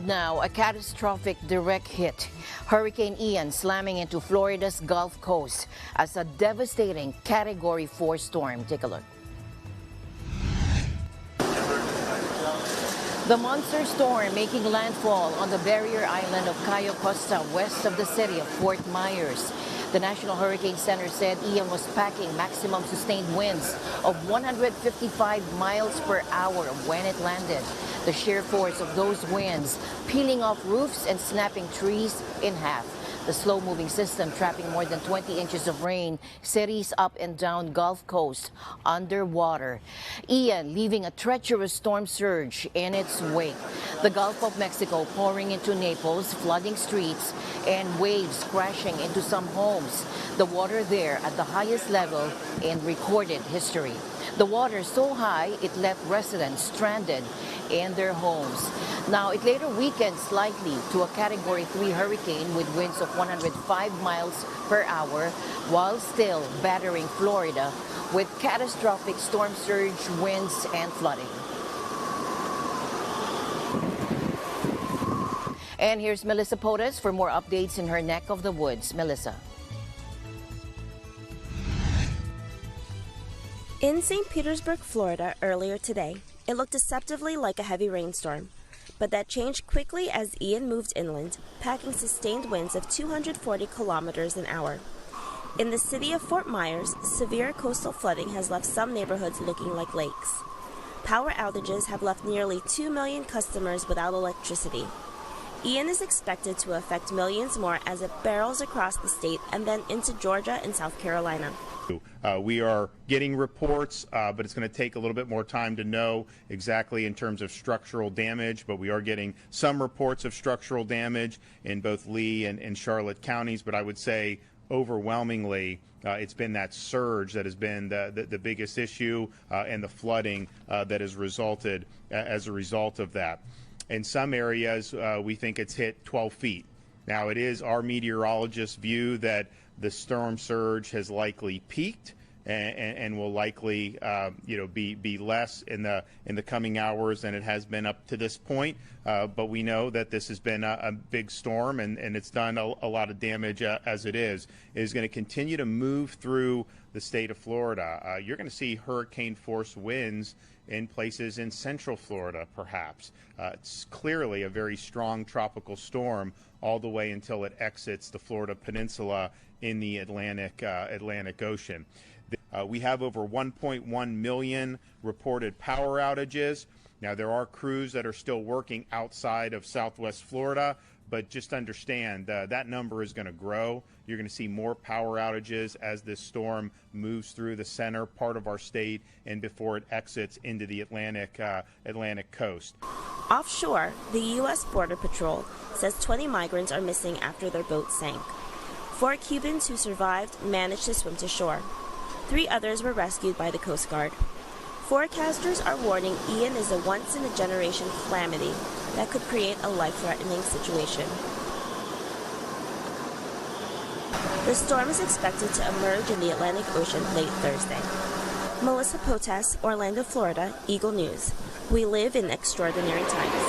And now, a catastrophic direct hit. Hurricane Ian slamming into Florida's Gulf Coast as a devastating Category 4 storm. Take a look. The monster storm making landfall on the barrier island of Cayo Costa, west of the city of Fort Myers. The National Hurricane Center said Ian was packing maximum sustained winds of 155 miles per hour when it landed. The sheer force of those winds peeling off roofs and snapping trees in half. The slow-moving system trapping more than 20 inches of rain, cities up and down Gulf Coast underwater. Ian leaving a treacherous storm surge in its wake. The Gulf of Mexico pouring into Naples, flooding streets, and waves crashing into some homes. The water there at the highest level in recorded history. The water so high it left residents stranded in their homes. Now, it later weakened slightly to a Category 3 hurricane with winds of 105 miles per hour, while still battering Florida with catastrophic storm surge, winds, and flooding. And here's Melissa Potas for more updates in her neck of the woods. Melissa. In St. Petersburg, Florida, earlier today, it looked deceptively like a heavy rainstorm. But that changed quickly as Ian moved inland, packing sustained winds of 240 kilometers an hour. In the city of Fort Myers, severe coastal flooding has left some neighborhoods looking like lakes. Power outages have left nearly 2 million customers without electricity. Ian is expected to affect millions more as it barrels across the state and then into Georgia and South Carolina. We are getting reports, but it's going to take a little bit more time to know exactly in terms of structural damage, but we are getting some reports of structural damage in both Lee and Charlotte counties, but I would say overwhelmingly it's been that surge that has been the biggest issue and the flooding that has resulted as a result of that. In some areas, we think it's hit 12 feet. Now, it is our meteorologists' view that the storm surge has likely peaked and will likely, be less in the coming hours than it has been up to this point. But we know that this has been a big storm and it's done a lot of damage as it is. It is going to continue to move through the state of Florida. You're going to see hurricane force winds in places in central Florida, perhaps. It's clearly a very strong tropical storm all the way until it exits the Florida Peninsula in the Atlantic Ocean. We have over 1.1 million reported power outages. Now, there are crews that are still working outside of Southwest Florida, but just understand that number is going to grow. You're going to see more power outages as this storm moves through the center part of our state and before it exits into the Atlantic coast. Offshore, the U.S. Border Patrol says 20 migrants are missing after their boat sank. 4 Cubans who survived managed to swim to shore. 3 others were rescued by the Coast Guard. Forecasters are warning Ian is a once-in-a-generation calamity that could create a life-threatening situation. The storm is expected to emerge in the Atlantic Ocean late Thursday. Melissa Potas, Orlando, Florida, Eagle News. We live in extraordinary times.